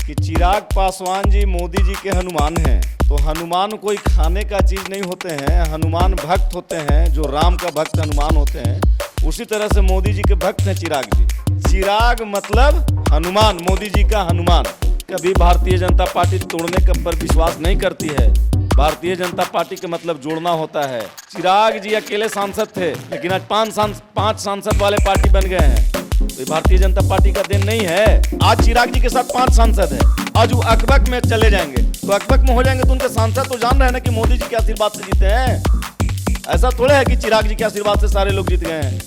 कि चिराग पासवान जी मोदी जी के हनुमान हैं। तो हनुमान कोई खाने का चीज़ नहीं होते हैं, हनुमान भक्त होते हैं, जो राम का भक्त हनुमान होते हैं। उसी तरह से मोदी जी के भक्त हैं चिराग जी। चिराग मतलब हनुमान, मोदी जी का हनुमान। कभी भारतीय जनता पार्टी तोड़ने का पर विश्वास नहीं करती है। भारतीय जनता पार्टी का मतलब जोड़ना होता है। चिराग जी अकेले सांसद थे, लेकिन आज पांच सांसद वाले पार्टी बन गए हैं। तो ये भारतीय जनता पार्टी का दिन नहीं है। आज चिराग जी के साथ 5 सांसद हैं। आज वो अकबक में चले जाएंगे, तो अकबक में हो जाएंगे तो उनके सांसद तो जान रहे हैं ना कि मोदी जी के आशीर्वाद से जीते हैं। ऐसा थोड़ा है कि चिराग जी के आशीर्वाद से सारे लोग जीत गए हैं।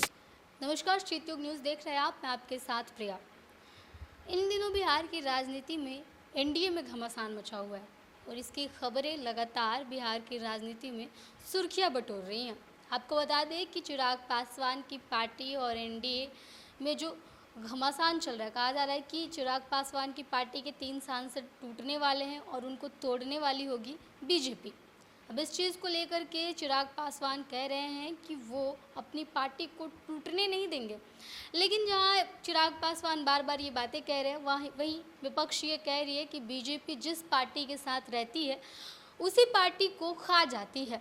नमस्कार, स्ट्रीट न्यूज़ देख रहे हैं आप, मैं आपके साथ प्रिया। इन दिनों बिहार की राजनीति में एनडीए में घमासान मचा हुआ है और इसकी खबरें लगातार बिहार की राजनीति में सुर्खियां बटोर रही हैं। आपको बता दें कि चिराग पासवान की पार्टी और एनडीए में जो घमासान चल रहा है, कहा जा रहा है कि चिराग पासवान की पार्टी के 3 सांसद टूटने वाले हैं और उनको तोड़ने वाली होगी बीजेपी। अब इस चीज़ को लेकर के चिराग पासवान कह रहे हैं कि वो अपनी पार्टी को टूटने नहीं देंगे, लेकिन जहां चिराग पासवान बार बार ये बातें कह रहे हैं वहीं विपक्ष ये कह रही है कि बीजेपी जिस पार्टी के साथ रहती है उसी पार्टी को खा जाती है।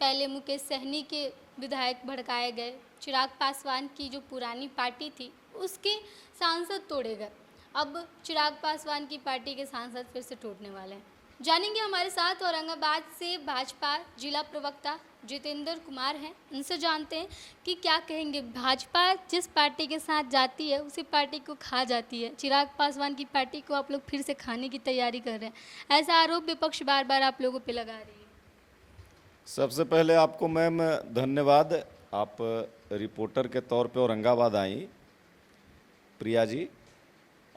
पहले मुकेश सहनी के विधायक भड़काए गए, चिराग पासवान की जो पुरानी पार्टी थी उसके सांसद तोड़े गए, अब चिराग पासवान की पार्टी के सांसद फिर से टूटने वाले हैं। जानेंगे, हमारे साथ औरंगाबाद से भाजपा जिला प्रवक्ता जितेंद्र कुमार हैं, उनसे जानते हैं कि क्या कहेंगे। भाजपा जिस पार्टी के साथ जाती है उसी पार्टी को खा जाती है। चिराग पासवान की पार्टी को आप लोग फिर से खाने की तैयारी कर रहे हैं, ऐसा आरोप विपक्ष बार बार आप लोगों पे लगा रही है। सबसे पहले आपको मैम धन्यवाद, आप रिपोर्टर के तौर पे औरंगाबाद आई प्रिया जी।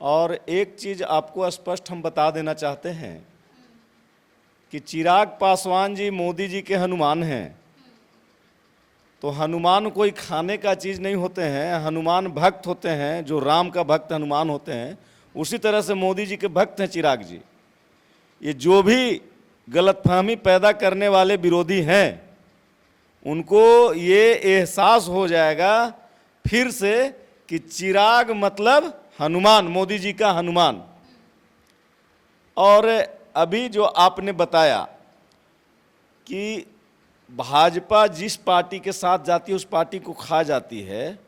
और एक चीज़ आपको स्पष्ट हम बता देना चाहते हैं कि चिराग पासवान जी मोदी जी के हनुमान हैं। तो हनुमान कोई खाने का चीज़ नहीं होते हैं, हनुमान भक्त होते हैं, जो राम का भक्त हनुमान होते हैं। उसी तरह से मोदी जी के भक्त हैं चिराग जी। ये जो भी गलतफहमी पैदा करने वाले विरोधी हैं उनको ये एहसास हो जाएगा फिर से कि चिराग मतलब हनुमान, मोदी जी का हनुमान। और अभी जो आपने बताया कि भाजपा जिस पार्टी के साथ जाती है उस पार्टी को खा जाती है,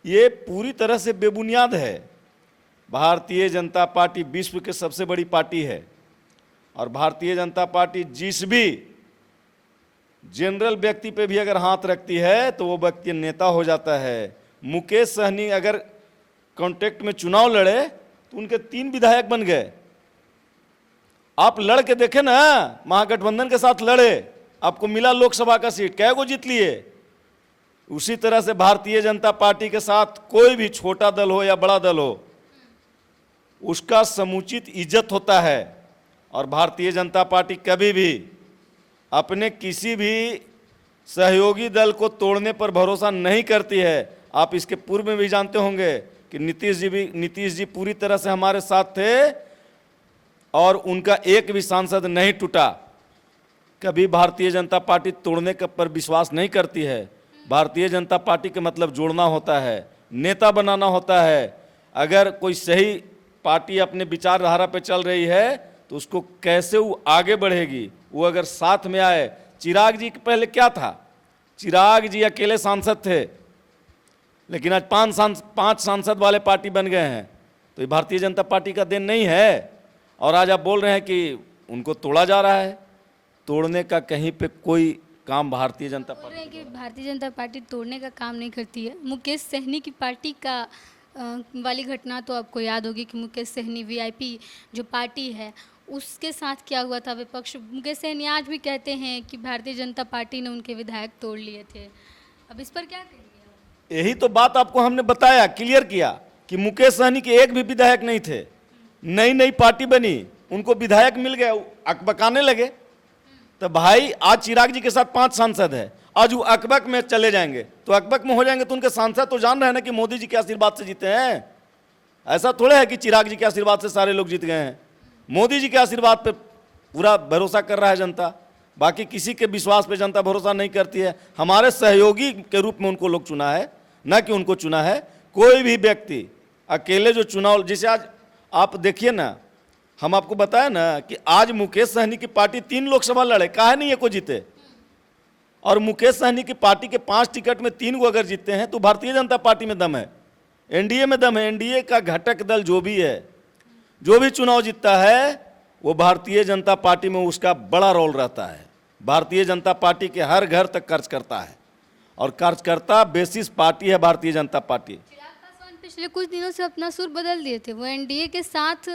ये पूरी तरह से बेबुनियाद है। भारतीय जनता पार्टी विश्व की सबसे बड़ी पार्टी है और भारतीय जनता पार्टी जिस भी जनरल व्यक्ति पे भी अगर हाथ रखती है तो वो व्यक्ति नेता हो जाता है। मुकेश सहनी अगर कॉन्टेक्ट में चुनाव लड़े तो उनके 3 विधायक बन गए। आप लड़ के देखे ना, महागठबंधन के साथ लड़े, आपको मिला लोकसभा का सीट, कै गो जीत लिए। उसी तरह से भारतीय जनता पार्टी के साथ कोई भी छोटा दल हो या बड़ा दल हो, उसका समुचित इज्जत होता है। और भारतीय जनता पार्टी कभी भी अपने किसी भी सहयोगी दल को तोड़ने पर भरोसा नहीं करती है। आप इसके पूर्व में भी जानते होंगे कि नीतीश जी पूरी तरह से हमारे साथ थे और उनका एक भी सांसद नहीं टूटा। कभी भारतीय जनता पार्टी तोड़ने का पर विश्वास नहीं करती है। भारतीय जनता पार्टी का मतलब जोड़ना होता है, नेता बनाना होता है। अगर कोई सही पार्टी अपने विचारधारा पे चल रही है तो उसको कैसे वो आगे बढ़ेगी, वो अगर साथ में आए। चिराग जी पहले क्या था, चिराग जी अकेले सांसद थे, लेकिन आज 5 सांसद वाले पार्टी बन गए हैं। तो ये भारतीय जनता पार्टी का दिन नहीं है। और आज आप बोल रहे हैं कि उनको तोड़ा जा रहा है, तोड़ने का कहीं पे कोई काम भारतीय जनता पार्टी बोल रहे हैं कि भारतीय जनता पार्टी तोड़ने का काम नहीं करती है। मुकेश सहनी की पार्टी का वाली घटना तो आपको याद होगी कि मुकेश सहनी वीआईपी जो पार्टी है उसके साथ क्या हुआ था। विपक्ष मुकेश सहनी आज भी कहते हैं कि भारतीय जनता पार्टी ने उनके विधायक तोड़ लिए थे। अब इस पर क्या कहेंगे? यही तो बात आपको हमने बताया, क्लियर किया कि मुकेश सहनी के एक भी विधायक नहीं थे। नई पार्टी बनी, उनको विधायक मिल गए, अकबकाने लगे। तो भाई आज चिराग जी के साथ 5 सांसद है, आज वो अकबक में चले जाएंगे, तो अकबक में हो जाएंगे तो उनके सांसद तो जान रहे हैं ना कि मोदी जी के आशीर्वाद से जीते हैं। ऐसा थोड़ा है कि चिराग जी के आशीर्वाद से सारे लोग जीत गए हैं। मोदी जी के आशीर्वाद पे पूरा भरोसा कर रहा है जनता, बाकी किसी के विश्वास पे जनता भरोसा नहीं करती है। हमारे सहयोगी के रूप में उनको लोग चुना है, ना कि उनको चुना है। कोई भी व्यक्ति अकेले जो चुनाव, जैसे आज आप देखिए ना, हम आपको बताया ना कि आज मुकेश सहनी की पार्टी 3 लोकसभा लड़े, काहे नहीं एको जीते। और मुकेश सहनी की पार्टी के 5 टिकट में 3 को अगर जीतते हैं तो भारतीय जनता पार्टी में दम है, एनडीए में दम है। एनडीए का घटक दल जो भी है, जो भी चुनाव जीतता है, वो भारतीय जनता पार्टी में उसका बड़ा रोल रहता है। भारतीय जनता पार्टी के हर घर तक खर्च करता है और कार्यकर्ता बेसिस पार्टी है भारतीय जनता पार्टी। चिराग पासवान पिछले कुछ दिनों से अपना सुर बदल दिए थे, वो एनडीए के साथ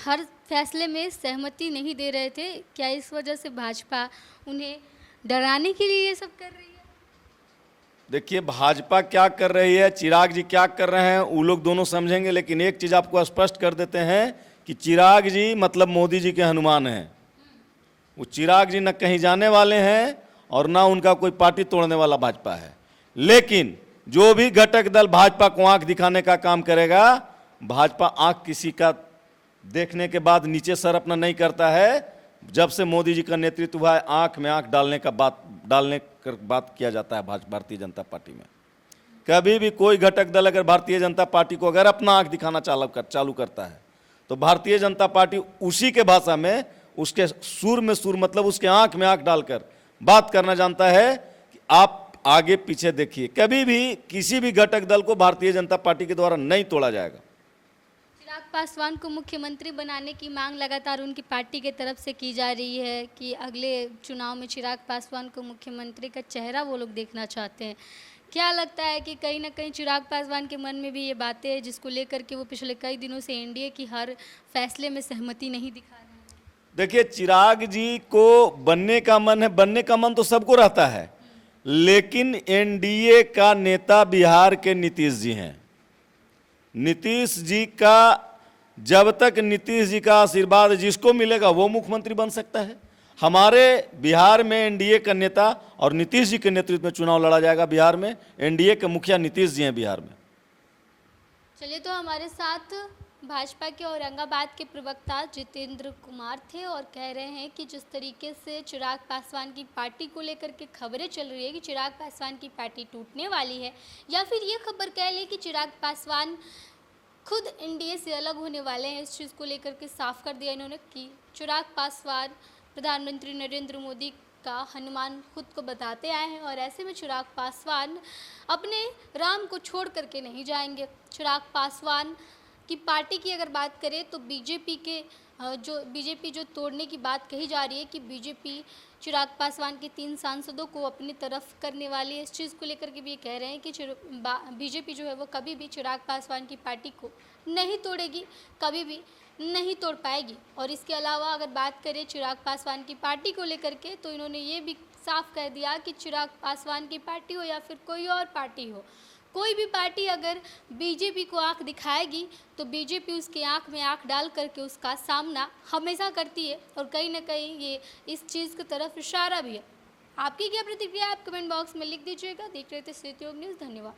हर फैसले में सहमति नहीं दे रहे थे। क्या इस वजह से भाजपा उन्हें डराने के लिए ये सब कर रही है? देखिए, भाजपा क्या कर रही है, चिराग जी क्या कर रहे हैं, वो लोग दोनों समझेंगे। लेकिन एक चीज़ आपको स्पष्ट कर देते हैं कि चिराग जी मतलब मोदी जी के हनुमान हैं। वो चिराग जी न कहीं जाने वाले हैं और ना उनका कोई पार्टी तोड़ने वाला भाजपा है। लेकिन जो भी घटक दल भाजपा को आंख दिखाने का काम करेगा, भाजपा आंख किसी का देखने के बाद नीचे सर अपना नहीं करता है। जब से मोदी जी का नेतृत्व हुआ है, आंख में आंख डालने का बात किया जाता है भारतीय जनता पार्टी में। कभी भी कोई घटक दल अगर भारतीय जनता पार्टी को अगर अपना आंख दिखाना चालू करता है तो भारतीय जनता पार्टी उसी के भाषा में, उसके सुर में सुर मतलब उसके आंख में आंख डालकर बात करना जानता है कि आप आगे पीछे देखिए। कभी भी किसी भी घटक दल को भारतीय जनता पार्टी के द्वारा नहीं तोड़ा जाएगा। चिराग पासवान को मुख्यमंत्री बनाने की मांग लगातार उनकी पार्टी की तरफ से की जा रही है कि अगले चुनाव में चिराग पासवान को मुख्यमंत्री का चेहरा वो लोग देखना चाहते हैं। क्या लगता है कि कहीं ना कहीं चिराग पासवान के मन में भी ये बातें हैं जिसको लेकर के वो पिछले कई दिनों से एनडीए की हर फैसले में सहमति नहीं दिखा रहे हैं? देखिए, चिराग जी को बनने का मन है, बनने का मन तो सबको रहता है, लेकिन एनडीए का नेता बिहार के नीतीश जी हैं। नीतीश जी का, जब तक नीतीश जी का आशीर्वाद जिसको मिलेगा वो मुख्यमंत्री बन सकता है। हमारे बिहार में एनडीए का नेता और नीतीश जी के नेतृत्व में चुनाव लड़ा जाएगा। बिहार में एनडीए के मुखिया नीतीश जी हैं बिहार में। चलिए, तो हमारे साथ भाजपा के औरंगाबाद के प्रवक्ता जितेंद्र कुमार थे और कह रहे हैं कि जिस तरीके से चिराग पासवान की पार्टी को लेकर के खबरें चल रही है कि चिराग पासवान की पार्टी टूटने वाली है, या फिर ये खबर कह लें कि चिराग पासवान खुद एनडीए से अलग होने वाले हैं, इस चीज़ को लेकर के साफ कर दिया इन्होंने कि चिराग पासवान प्रधानमंत्री नरेंद्र मोदी का हनुमान खुद को बताते आए हैं और ऐसे में चिराग पासवान अपने राम को छोड़ करके नहीं जाएंगे। चिराग पासवान की पार्टी की अगर बात करें तो बीजेपी जो तोड़ने की बात कही जा रही है कि बीजेपी चिराग पासवान के 3 सांसदों को अपनी तरफ करने वाली है, इस चीज़ को लेकर के भी ये कह रहे हैं कि बीजेपी जो है वो कभी भी चिराग पासवान की पार्टी को नहीं तोड़ेगी, कभी भी नहीं तोड़ पाएगी। और इसके अलावा अगर बात करें चिराग पासवान की पार्टी को लेकर के तो इन्होंने ये भी साफ कह दिया कि चिराग पासवान की पार्टी हो या फिर कोई और पार्टी हो, कोई भी पार्टी अगर बीजेपी को आंख दिखाएगी तो बीजेपी उसके आंख में आंख डाल करके उसका सामना हमेशा करती है और कहीं ना कहीं ये इस चीज़ की तरफ इशारा भी है। आपकी क्या प्रतिक्रिया है आप कमेंट बॉक्स में लिख दीजिएगा। देख रहे थे श्वेत योग न्यूज़। धन्यवाद।